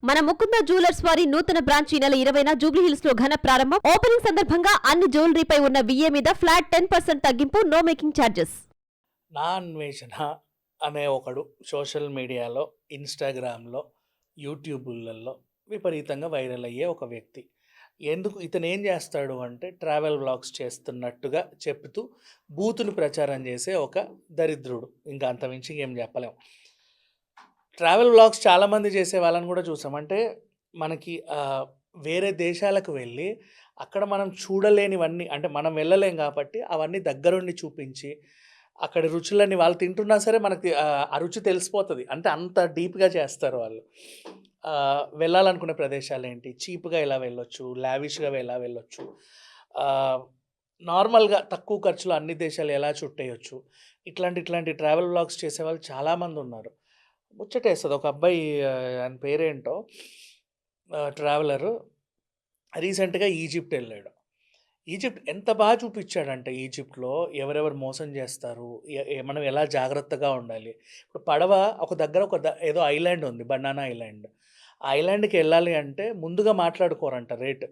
మన ముకుంద జ్యువెలర్స్ వారి నూతన బ్రాంచ్ ఈ నెల 20న జూబ్లీహిల్స్ లో ఘన ప్రారంభం. ఓపెనింగ్ సందర్భంగా అన్ని జ్యువెలరీపై ఉన్న విఏ మీద ఫ్లాట్ 10% తగ్గింపు, నో మేకింగ్ ఛార్జెస్. నా అన్వేషణ అనే ఒకడు సోషల్ మీడియాలో, ఇన్స్టాగ్రామ్లో, యూట్యూబులలో విపరీతంగా వైరల్ అయ్యే ఒక వ్యక్తి. ఎందుకు ఇతను ఏం చేస్తాడు అంటే ట్రావెల్ వ్లాగ్స్ చేస్తున్నట్టుగా చెప్తూ బూతులు ప్రచారం చేసే ఒక దరిద్రుడు. ఇంకా అంతమించి ఏం చెప్పలేం. ట్రావెల్ వ్లాగ్స్ చాలామంది చేసే వాళ్ళని కూడా చూసాం. అంటే మనకి వేరే దేశాలకు వెళ్ళి అక్కడ మనం చూడలేనివన్నీ, అంటే మనం వెళ్ళలేం కాబట్టి అవన్నీ దగ్గరుండి చూపించి అక్కడి రుచులన్నీ వాళ్ళు తింటున్నా సరే మనకి ఆ రుచి తెలిసిపోతుంది. అంటే అంత డీప్గా చేస్తారు వాళ్ళు. వెళ్ళాలనుకునే ప్రదేశాలు ఏంటి, చీప్గా ఎలా వెళ్ళొచ్చు, లావిష్గా ఎలా వెళ్ళొచ్చు, నార్మల్గా తక్కువ ఖర్చులో అన్ని దేశాలు ఎలా చుట్టేయచ్చు, ఇట్లాంటి ట్రావెల్ వ్లాగ్స్ చేసేవాళ్ళు చాలామంది ఉన్నారు. ముచ్చటేస్తుంది. ఒక అబ్బాయి, ఆయన పేరేంటో, ట్రావెలరు, రీసెంట్గా ఈజిప్ట్ వెళ్ళాడు. ఈజిప్ట్ ఎంత బాగా చూపించాడంటే ఈజిప్ట్లో ఎవరెవరు మోసం చేస్తారు, మనం ఎలా జాగ్రత్తగా ఉండాలి. ఇప్పుడు పడవ ఒక దగ్గర ఏదో ఐలాండ్ ఉంది, బనానా ఐలాండ్. ఆ ఐలాండ్కి వెళ్ళాలి అంటే ముందుగా మాట్లాడుకోరంట రేటు.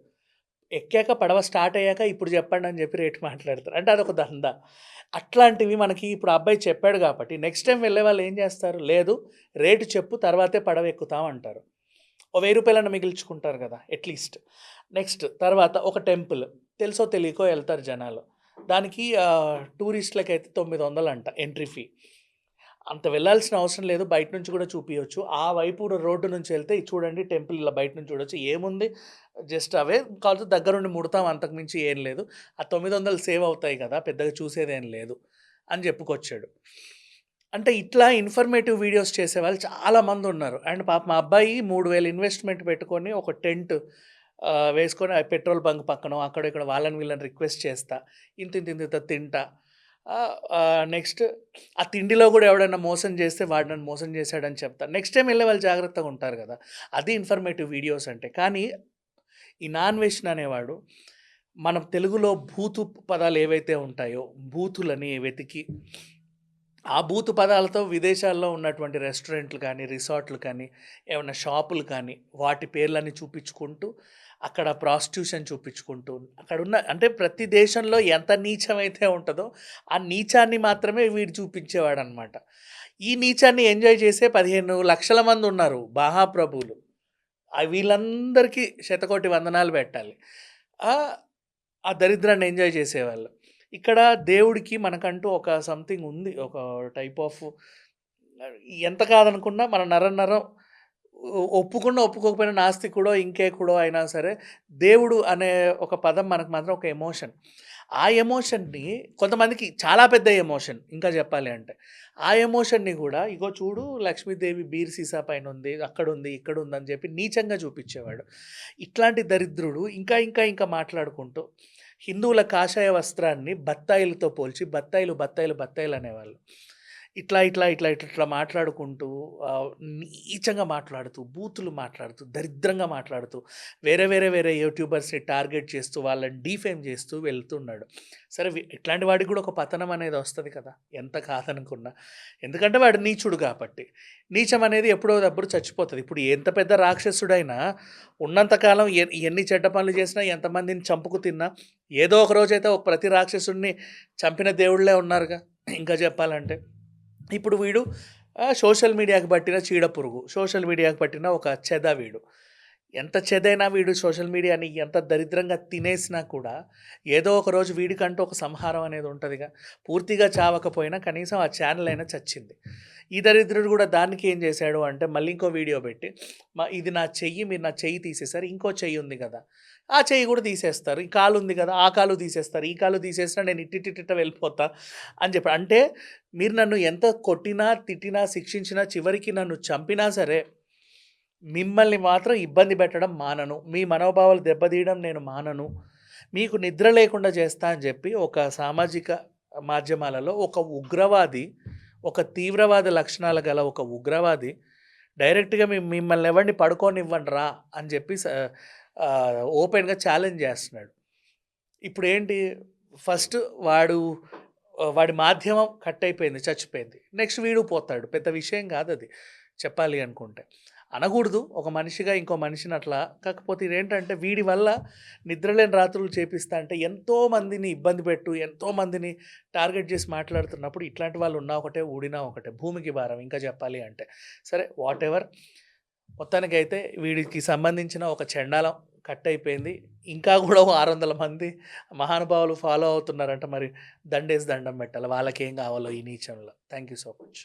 ఎక్కాక పడవ స్టార్ట్ అయ్యాక ఇప్పుడు చెప్పండి అని చెప్పి రేటు మాట్లాడతారు. అంటే అదొక దందా. అట్లాంటివి మనకి ఇప్పుడు అబ్బాయి చెప్పాడు కాబట్టి నెక్స్ట్ టైం వెళ్ళే వాళ్ళు ఏం చేస్తారు, లేదు రేటు చెప్పు తర్వాతే పడవ ఎక్కుతాం అంటారు. ఓ 1000 రూపాయలన్నా మిగిల్చుకుంటారు కదా అట్లీస్ట్. నెక్స్ట్ తర్వాత ఒక టెంపుల్, తెలుసో తెలియకో వెళ్తారు జనాలు. దానికి టూరిస్టులకైతే 900 అంట ఎంట్రీ ఫీ. అంత వెళ్ళాల్సిన అవసరం లేదు, బయట నుంచి కూడా చూపించవచ్చు. ఆ వైపు రోడ్డు నుంచి వెళ్తే చూడండి టెంపుల్ ఇలా బయట నుంచి చూడొచ్చు, ఏముంది జస్ట్ అవే కాదు, దగ్గరుండి ముడతాం, అంతకుమించి ఏం లేదు. ఆ 900 సేవ్ అవుతాయి కదా, పెద్దగా చూసేదేం లేదు అని చెప్పుకొచ్చాడు. అంటే ఇట్లా ఇన్ఫర్మేటివ్ వీడియోస్ చేసేవాళ్ళు చాలామంది ఉన్నారు. అండ్ పాప మా అబ్బాయి 3000 ఇన్వెస్ట్మెంట్ పెట్టుకొని ఒక టెంట్ వేసుకొని ఆ పెట్రోల్ బంక్ పక్కన అక్కడ ఇక్కడ వాళ్ళని వీళ్ళని రిక్వెస్ట్ చేస్తా, ఇంత తింటా. నెక్స్ట్ ఆ తిండిలో కూడా ఎవడైనా మోసం చేస్తే వాడు నన్ను మోసం చేశాడని చెప్తా. నెక్స్ట్ టైం వెళ్ళే వాళ్ళు జాగ్రత్తగా ఉంటారు కదా, అది ఇన్ఫర్మేటివ్ వీడియోస్ అంటే. కానీ ఈ నాన్వేషన్ అనేవాడు మన తెలుగులో బూతు పదాలు ఏవైతే ఉంటాయో బూతులని వెతికి ఆ బూతు పదాలతో విదేశాల్లో ఉన్నటువంటి రెస్టారెంట్లు కానీ, రిసార్ట్లు కానీ, ఏమన్నా షాపులు కానీ వాటి పేర్లన్నీ చూపించుకుంటూ అక్కడ ప్రాస్టిట్యూషన్ చూపించుకుంటూ అక్కడున్న, అంటే ప్రతి దేశంలో ఎంత నీచమైతే ఉంటుందో ఆ నీచాన్ని మాత్రమే వీడు చూపించేవాడనమాట. ఈ నీచాన్ని ఎంజాయ్ చేసే 15 లక్షల మంది ఉన్నారు మహాప్రభువులు. వీళ్ళందరికీ శతకోటి వందనాలు పెట్టాలి. ఆ దరిద్రాన్ని ఎంజాయ్ చేసేవాళ్ళు. ఇక్కడ దేవుడికి మనకంటూ ఒక సంథింగ్ ఉంది, ఒక టైప్ ఆఫ్, ఎంత కాదనుకున్నా మన నరం ఒప్పుకున్నా ఒప్పుకోకపోయినా నాస్తికుడో ఇంకేకుడో అయినా సరే దేవుడు అనే ఒక పదం మనకు మాత్రం ఒక ఎమోషన్. ఆ ఎమోషన్ని కొంతమందికి చాలా పెద్ద ఎమోషన్, ఇంకా చెప్పాలి అంటే ఆ ఎమోషన్ని కూడా ఇగో చూడు లక్ష్మీదేవి బీర్ సీసా పైన ఉంది, అక్కడ ఉంది, ఇక్కడ ఉంది అని చెప్పి నీచంగా చూపించేవాడు. ఇట్లాంటి దరిద్రుడు ఇంకా మాట్లాడుకుంటూ హిందువుల కాషాయ వస్త్రాన్ని బత్తాయిలతో పోల్చి బత్తాయిలు అనేవాళ్ళు. ఇట్లా మాట్లాడుకుంటూ నీచంగా మాట్లాడుతూ, బూతులు మాట్లాడుతూ, దరిద్రంగా మాట్లాడుతూ, వేరే యూట్యూబర్స్ని టార్గెట్ చేస్తూ వాళ్ళని డీఫేమ్ చేస్తూ వెళ్తున్నాడు. సరే ఇట్లాంటి వాడికి కూడా ఒక పతనం అనేది వస్తుంది కదా, ఎంత కాదనుకున్నా. ఎందుకంటే వాడు నీచుడు కాబట్టి. నీచం అనేది ఎప్పుడప్పుడు చచ్చిపోతుంది. ఇప్పుడు ఎంత పెద్ద రాక్షసుడైనా ఉన్నంతకాలం ఎన్ని చెడ్డ పనులు చేసినా, ఎంతమందిని చంపుకు తిన్నా, ఏదో ఒక రోజైతే ప్రతి రాక్షసుడిని చంపిన దేవుళ్ళే ఉన్నారుగా. ఇంకా చెప్పాలంటే ఇప్పుడు వీడు సోషల్ మీడియాకి పట్టిన చీడపురుగు, సోషల్ మీడియాకి పట్టిన ఒక చెద. వీడు ఎంత చెదైనా, వీడు సోషల్ మీడియాని ఎంత దరిద్రంగా తినేసినా కూడా ఏదో ఒక రోజు వీడికంటూ ఒక సంహారం అనేది ఉంటుందిగా. పూర్తిగా చావకపోయినా కనీసం ఆ ఛానల్ అయినా చచ్చింది. ఈ దరిద్రుడు కూడా దానికి ఏం చేశాడు అంటే మళ్ళీ ఇంకో వీడియో పెట్టి, ఇది నా చెయ్యి, మీరు నా చెయ్యి తీసేశారు, ఇంకో చెయ్యి ఉంది కదా ఆ చెయ్యి కూడా తీసేస్తారు, ఈ కాలు ఉంది కదా ఆ కాలు తీసేస్తారు, ఈ కాలు తీసేసినా నేను ఇట్టిట్టిట్ట వెళ్ళిపోతా అని చెప్పి. అంటే మీరు నన్ను ఎంత కొట్టినా, తిట్టినా, శిక్షించినా, చివరికి నన్ను చంపినా సరే మిమ్మల్ని మాత్రం ఇబ్బంది పెట్టడం మానను, మీ మనోభావాలు దెబ్బతీయడం నేను మానను, మీకు నిద్ర లేకుండా చేస్తా అని చెప్పి ఒక సామాజిక మాధ్యమాలలో ఒక ఉగ్రవాది, ఒక తీవ్రవాద లక్షణాలు గల ఒక ఉగ్రవాది డైరెక్ట్గా మిమ్మల్ని ఎవరిని పడుకోనివ్వండి రా అని చెప్పి ఓపెన్గా ఛాలెంజ్ చేస్తున్నాడు. ఇప్పుడు ఏంటి, ఫస్ట్ వాడి మాధ్యమం కట్ అయిపోయింది, చచ్చిపోయింది. నెక్స్ట్ వీడు పోతాడు, పెద్ద విషయం కాదు అది చెప్పాలి అనుకుంటే. అనకూడదు ఒక మనిషిగా ఇంకో మనిషిని అట్లా. కాకపోతే ఇదేంటంటే వీడి వల్ల నిద్రలేని రాత్రులు చేపిస్తా అంటే ఎంతోమందిని ఇబ్బంది పెట్టు, ఎంతోమందిని టార్గెట్ చేసి మాట్లాడుతున్నప్పుడు ఇట్లాంటి వాళ్ళు ఉన్నా ఒకటే, ఊడినా ఒకటే. భూమికి భారం ఇంకా చెప్పాలి అంటే. సరే వాటెవర్. మొత్తానికైతే వీడికి సంబంధించిన ఒక చెండాలం కట్ అయిపోయింది. ఇంకా గూడా ఓ 600 మంది మహానుభావులు ఫాలో అవుతున్నారంట. మరి దండేసి దండం పెట్టాలి. వాళ్ళకేం కావాలో ఈ నీచంలో. Thank you so much.